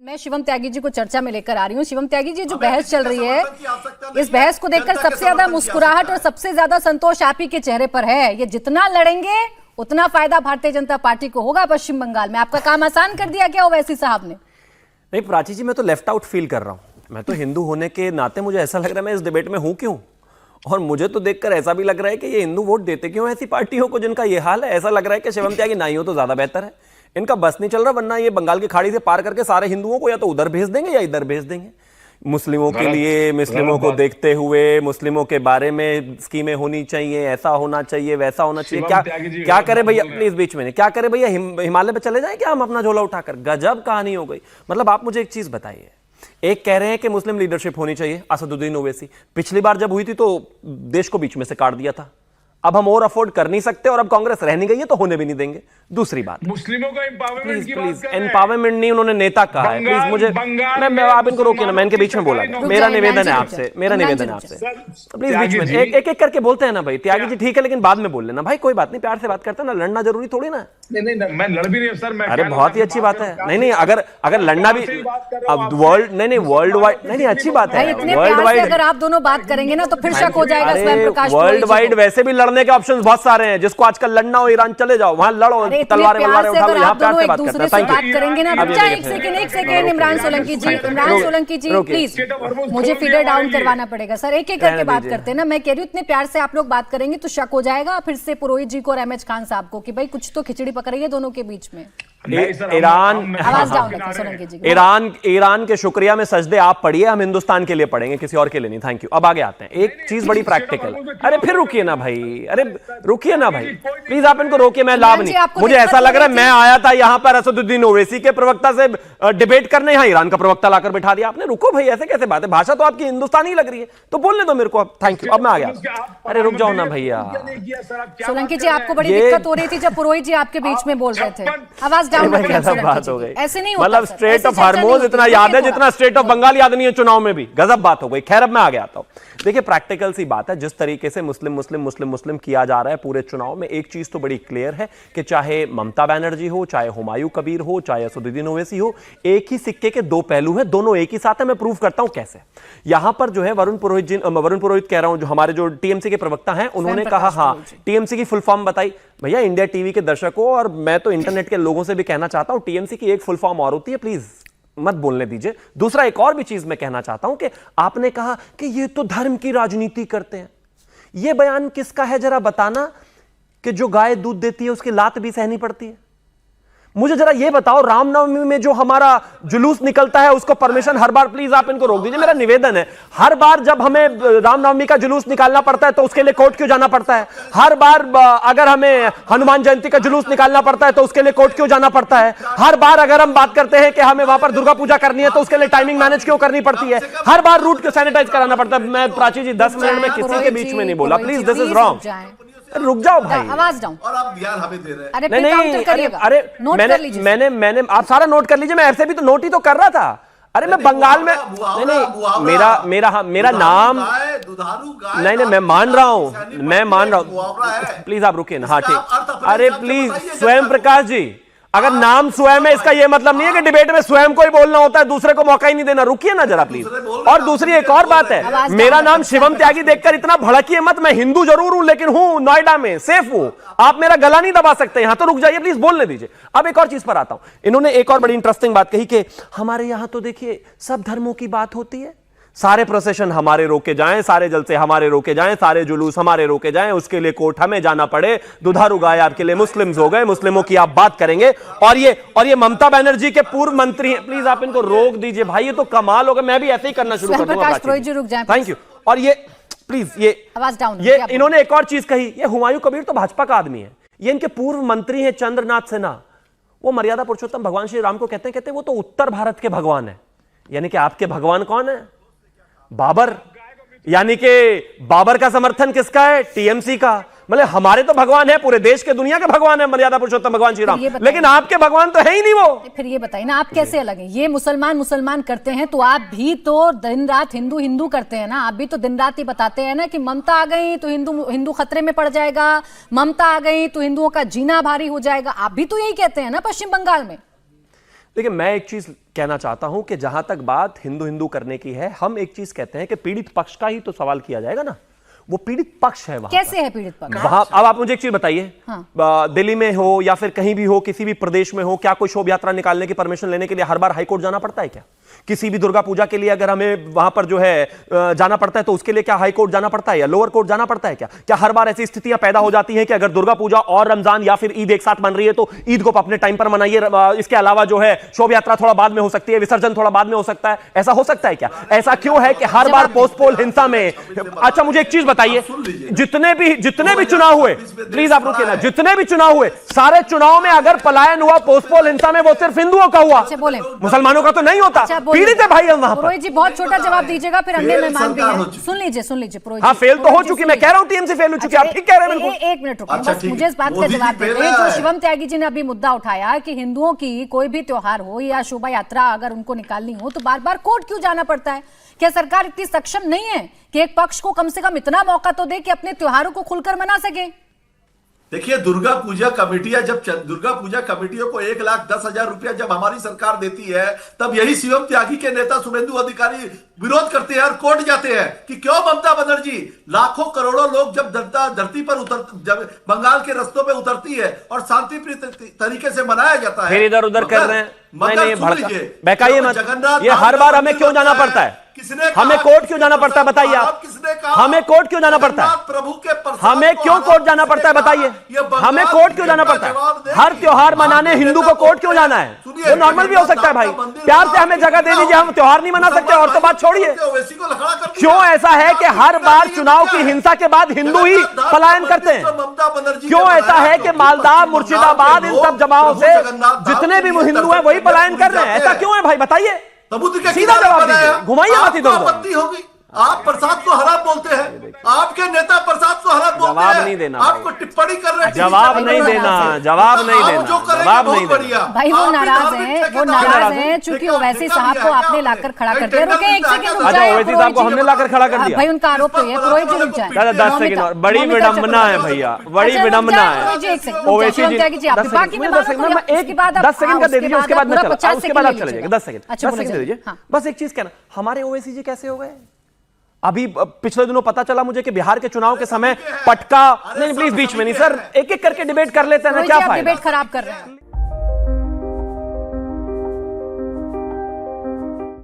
मैं शिवम त्यागी जी को चर्चा में लेकर आ रही हूँ। शिवम त्यागी जी, जो बहस चल रही है, इस बहस को देखकर सबसे ज्यादा मुस्कुराहट और सबसे ज्यादा संतोष आप ही के चेहरे पर है। ये जितना लड़ेंगे उतना फायदा भारतीय जनता पार्टी को होगा पश्चिम बंगाल में। आपका काम आसान कर दिया क्या ओवैसी साहब ने? नहीं प्राची जी, मैं तो लेफ्ट आउट फील कर रहा हूँ। मैं तो हिंदू होने के नाते मुझे ऐसा लग रहा है मैं इस डिबेट में हूँ क्यों, और मुझे तो देखकर ऐसा भी लग रहा है कि ये हिंदू वोट देते क्यों ऐसी पार्टियों को जिनका ये हाल है। ऐसा लग रहा है कि शिवम त्यागी ना ही हो तो ज्यादा बेहतर है। इनका बस नहीं चल रहा, वरना ये बंगाल की खाड़ी से पार करके सारे हिंदुओं को या तो उधर भेज देंगे या इधर भेज देंगे। मुस्लिमों के लिए, मुस्लिमों को देखते हुए, मुस्लिमों के बारे में स्कीमें होनी चाहिए, ऐसा होना चाहिए, वैसा होना चाहिए। क्या करे भैया, प्लीज बीच में नहीं, क्या करे भैया, हिमालय पे चले जाए क्या हम अपना झोला उठाकर? गजब कहानी हो गई। मतलब आप मुझे एक चीज बताइए, एक कह रहे हैं कि मुस्लिम लीडरशिप होनी चाहिए, असदुद्दीन ओवैसी, पिछली बार जब हुई थी तो देश को बीच में से काट दिया था। अब हम और अफोर्ड कर नहीं सकते और अब कांग्रेस रह नहीं गई है तो होने भी नहीं देंगे। दूसरी बात, मुस्लिमों का एम्पावरमेंट की बात कर रहे हैं। एम्पावरमेंट नहीं, उन्होंने नेता कहा है। प्लीज मुझे, मैं आप इनको रोकिए ना, मैं इनके बीच में बोला, मेरा निवेदन है आपसे, मेरा निवेदन है आपसे, प्लीज बीच में एक एक करके बोलते हैं ना भाई। त्यागी जी ठीक है, लेकिन बाद में बोल लेना भाई, कोई बात नहीं, प्यार से बात करते हैं ना, लड़ना जरूरी थोड़ी ना। नहीं, मैं लड़ भी नहीं सर। मैं अरे बहुत ही अच्छी बात है। नहीं अगर लड़ना भी, अब वर्ल्ड नहीं वर्ल्ड वाइड, नहीं अच्छी बात है। वर्ल्ड वाइड अगर आप दोनों बात करेंगे ना तो फिर शक हो जाएगा स्वयं प्रकाश। वर्ल्ड वाइड वैसे भी लड़ने के ऑप्शंस बहुत सारे हैं। जिसको आजकल लड़ना हो ईरान चले जाओ, वहां लड़ो, तलवारें उठा लो, यहाँ प्यार से बात करते हैं। बात करेंगे ना। एक सेकंड इमरान सोलंकी जी प्लीज, मुझे फिगर डाउन करवाना पड़ेगा सर। एक एक करके बात करते हैं ना। मैं कह रही हूँ इतने प्यार से आप लोग बात करेंगे तो शक हो जाएगा फिर से पुरोहित जी को और एमएच खान साहब को कि भाई कुछ तो खिचड़ी पक रही है दोनों के बीच में। ईरान के शुक्रिया में सजदे आप पढ़िए, हम हिंदुस्तान के लिए पढ़ेंगे, किसी और के लिए नहीं। Thank you. अब आगे आते हैं, एक चीज बड़ी प्रैक्टिकल। अरे फिर रुकिए ना भाई, अरे रुकिए ना भाई, प्लीज आप इनको रोकिए। मैं लाभ नहीं, मुझे ऐसा लग रहा है मैं आया था यहाँ पर असदुद्दीन ओवैसी के प्रवक्ता से डिबेट करने, यहाँ ईरान का प्रवक्ता लाकर बिठा दिया आपने। रुको भाई, ऐसे कैसे बात है? भाषा तो आपकी हिंदुस्तानी लग रही है तो बोलने दो मेरे को। थैंक यू, अब मैं आ गया। अरे रुक जाओ ना भैया। सोलंकी जी, आपको बड़ी दिक्कत हो रही थी जब पुरोहित जी आपके बीच में बोल रहे थे। आवाज डाउन बात हो गई। ऐसे नहीं, मतलब स्टेट ऑफ हार्मोज इतना याद है जितना स्टेट ऑफ बंगाल याद नहीं है चुनाव में भी। गजब बात हो गई। खैर अब मैं आगे आता हूं। देखिए प्रैक्टिकल सी बात है, जिस तरीके से मुस्लिम मुस्लिम मुस्लिम मुस्लिम किया जा रहा है पूरे चुनाव में, एक चीज तो बड़ी क्लियर है कि चाहे ममता बनर्जी हो, चाहे हुमायूं कबीर हो, चाहे असदुद्दीन ओवैसी हो, एक ही सिक्के के दो पहलू हैं, दोनों एक ही साथ है। मैं प्रूव करता हूं कैसे। यहां पर जो है वरुण पुरोहित कह रहा हूं, जो हमारे जो टीएमसी के प्रवक्ता हैं, उन्होंने कहा हाँ टीएमसी की फुल फॉर्म बताई। भैया इंडिया टीवी के दर्शकों और मैं तो इंटरनेट के लोगों से भी कहना चाहता हूं, टीएमसी की एक फुल फॉर्म और होती है, प्लीज मत बोलने दीजिए। दूसरा एक और भी चीज मैं कहना चाहता हूं कि आपने कहा कि ये तो धर्म की राजनीति करते हैं। ये बयान किसका है जरा बताना, कि जो गाय दूध देती है उसकी लात भी सहनी पड़ती है। मुझे जरा ये बताओ, रामनवमी में जो हमारा जुलूस निकलता है उसको परमिशन हर बार, प्लीज आप इनको रोक दीजिए, मेरा निवेदन है। हर बार जब हमें रामनवमी का जुलूस निकालना पड़ता है तो उसके लिए कोर्ट क्यों जाना पड़ता है? हर बार अगर हमें हनुमान जयंती का जुलूस निकालना पड़ता है तो उसके लिए कोर्ट क्यों जाना पड़ता है? हर बार अगर हम बात करते हैं कि हमें वहां पर दुर्गा पूजा करनी है तो उसके लिए टाइमिंग मैनेज क्यों करनी पड़ती है? हर बार रूट क्यों सैनिटाइज कराना पड़ता है? मैं प्राची जी 10 मिनट में किसी के बीच में नहीं बोला, प्लीज दिस इज रॉन्ग। रुक जाओ भाई, आवाज डाउन। और आप ध्यान हमें दे रहे हैं। नहीं, मैंने आप सारा नोट कर लीजिए, मैं ऐसे भी तो नोट ही तो कर रहा था। अरे मैं बंगाल में मेरा नाम नहीं, मैं मान रहा हूं, प्लीज आप रुकिए ना। हाँ ठीक। अरे प्लीज स्वयं प्रकाश जी, अगर नाम स्वयं है इसका यह मतलब नहीं है कि डिबेट में स्वयं को ही बोलना होता है, दूसरे को मौका ही नहीं देना। रुकिए ना जरा प्लीज। और दूसरी एक और बात है, मेरा नाम शिवम त्यागी देखकर इतना भड़किए मत। मैं हिंदू जरूर हूं लेकिन हूं नोएडा में, सेफ हूं। आप मेरा गला नहीं दबा सकते यहां, तो रुक जाइए प्लीज, बोलने दीजिए। अब एक और चीज पर आता हूं। इन्होंने एक और बड़ी इंटरेस्टिंग बात कही कि हमारे यहां तो देखिए सब धर्मों की बात होती है, सारे प्रोसेशन हमारे रोके जाएं, सारे जलसे हमारे रोके जाएं, सारे जुलूस हमारे रोके जाएं, उसके लिए कोर्ट हमें जाना पड़े, दुधारू गाय आपके लिए मुस्लिम्स हो गए, मुस्लिमों की आप बात करेंगे। और ये ममता बनर्जी के पूर्व मंत्री हैं, प्लीज आप इनको रोक दीजिए भाई, ये तो कमाल हो गया। मैं भी ऐसे ही करना शुरू कर दूंगा। Thank you. और ये प्लीज ये आवाज डाउन। ये इन्होंने एक और चीज कही, ये हुमायूं कबीर तो भाजपा का आदमी है, ये इनके पूर्व मंत्री हैं चंद्रनाथ सिन्हा। वो मर्यादा पुरुषोत्तम भगवान श्री राम को कहते हैं वो तो उत्तर भारत के भगवान है। यानी कि आपके भगवान कौन है? बाबर। यानी कि बाबर का समर्थन किसका है? टीएमसी का। मतलब हमारे तो भगवान है, पूरे देश के दुनिया के भगवान है मर्यादा पुरुषोत्तम भगवान श्री राम, लेकिन आपके भगवान तो है ही नहीं वो। फिर ये बताइए ना, आप कैसे अलग हैं? ये मुसलमान करते हैं तो आप भी तो दिन रात हिंदू करते हैं ना। आप भी तो दिन रात ही बताते हैं ना कि ममता आ गई तो हिंदू खतरे में पड़ जाएगा, ममता आ गई तो हिंदुओं का जीना भारी हो जाएगा। आप भी तो यही कहते हैं ना पश्चिम बंगाल में। देखिए, मैं एक चीज कहना चाहता हूं कि जहां तक बात हिंदू हिंदू करने की है, हम एक चीज कहते हैं कि पीड़ित पक्ष का ही तो सवाल किया जाएगा ना। वो पीड़ित पक्ष है वहां कैसे है पीड़ित पक्ष? वहां अब आप मुझे एक चीज बताइए, हाँ। दिल्ली में हो या फिर कहीं भी हो, किसी भी प्रदेश में हो, क्या कोई शोभा यात्रा निकालने की परमिशन लेने के लिए हर बार हाईकोर्ट जाना पड़ता है क्या? किसी भी दुर्गा पूजा के लिए अगर हमें वहां पर जो है जाना पड़ता है तो उसके लिए क्या हाई कोर्ट जाना पड़ता है या लोअर कोर्ट जाना पड़ता है क्या? क्या हर बार ऐसी स्थितियां पैदा हो जाती हैं कि अगर दुर्गा पूजा और रमजान या फिर ईद एक साथ बन रही है तो ईद को अपने टाइम पर मनाइए, इसके अलावा जो है शोभा यात्रा थोड़ा बाद में हो सकती है, विसर्जन थोड़ा बाद में हो सकता है? ऐसा हो सकता है क्या? ऐसा क्यों है कि हर बार पोस्टपोल हिंसा में? अच्छा, मुझे एक चीज बताइए, जितने भी चुनाव हुए, प्लीज आप रुकिए ना, जितने भी चुनाव हुए सारे चुनाव में अगर पलायन हुआ पोस्टपोल हिंसा में, वो सिर्फ हिंदुओं का हुआ, मुसलमानों का तो नहीं होता। पीड़ित है भाई हम वहां पर। पुरोहित जी बहुत छोटा जवाब दीजिएगा, फिर अन्य मेहमान भी हैं। सुन लीजिए पुरोहित जी। हाँ, फेल तो हो चुकी, मैं कह रहा हूं टीएमसी फेल हो चुकी, आप ठीक कह रहे हैं बिल्कुल। एक मिनट रुकिए, बस मुझे इस बात का जवाब दें। जो शिवम त्यागी जी ने अभी मुद्दा उठाया कि हिंदुओं की कोई भी त्योहार हो या शोभा यात्रा अगर उनको निकालनी हो तो बार बार कोर्ट क्यों जाना पड़ता है? क्या सरकार इतनी सक्षम नहीं है कि एक पक्ष को कम से कम इतना मौका तो दे कि अपने त्योहारों को खुलकर मना सके? देखिए, दुर्गा पूजा कमेटियां जब दुर्गा पूजा कमेटियों को 1,10,000 रुपया जब हमारी सरकार देती है, तब यही शिवम त्यागी के नेता शुभेंदु अधिकारी विरोध करते हैं और कोर्ट जाते हैं कि क्यों ममता बनर्जी, लाखों करोड़ों लोग जब धरती पर जब बंगाल के रस्तों पे उतरती है और शांतिप्रिय तरीके से मनाया जाता है, फिर इधर उधर कर रहे हैं। नहीं, बहकाइए मत। जगन्नाथ, ये हर बार हमें क्यों जाना पड़ता है? हमें कोर्ट क्यों जाना पड़ता है बताइए आप? हमें कोर्ट क्यों जाना पड़ता है? प्रभु के हमें क्यों कोर्ट जाना पड़ता है बताइए? हमें कोर्ट क्यों जाना पड़ता है? हर त्योहार मनाने हिंदू को कोर्ट क्यों जाना है? वो नॉर्मल भी हो सकता है भाई, प्यार से हमें जगह दे दीजिए, हम त्योहार नहीं मना सकते और तो बात छोड़िए। क्यों ऐसा है कि हर बार चुनाव की हिंसा के बाद हिंदू ही पलायन करते हैं? क्यों ऐसा है कि मालदा, मुर्शिदाबाद, इन सब जगहों से जितने भी हिंदू हैं वही पलायन कर रहे हैं? ऐसा क्यों है भाई बताइए? सीधा जवाब दीजिए, घुमाइए मत इधर उधर। आप प्रसाद को हराम बोलते हैं, आपके नेता प्रसाद को हराम बोलते हैं, जवाब नहीं देना, आपको टिप्पणी कर रहे हैं, जवाब नहीं देना, जवाब नहीं देना, जवाब नहीं देना भाई। वो नाराज हैं चूंकि ओवैसी साहब को आपने लाकर खड़ा कर दिया। रुके एक सेकंड, अच्छा, ओवैसी साहब को हमने लाकर खड़ा कर दिया भाई, उनका आरोप तो है। पुरोहित जी रुक जाए, 10 सेकंड और। बड़ी विडंबना है भैया, बड़ी विडंबना है। ओवैसी जी, 10 सेकंड का दे दीजिए, उसके बाद मैं चला, उसके बाद आप चले जाइए। 10 सेकंड दे दीजिए। बस एक चीज कहना, हमारे ओवैसी जी कैसे हो गए? अभी पिछले दिनों पता चला मुझे कि बिहार के चुनाव के समय पटका, नहीं प्लीज बीच में नहीं सर, एक एक करके डिबेट कर लेते हैं ना, क्या फायदा? डिबेट खराब कर रहे हैं।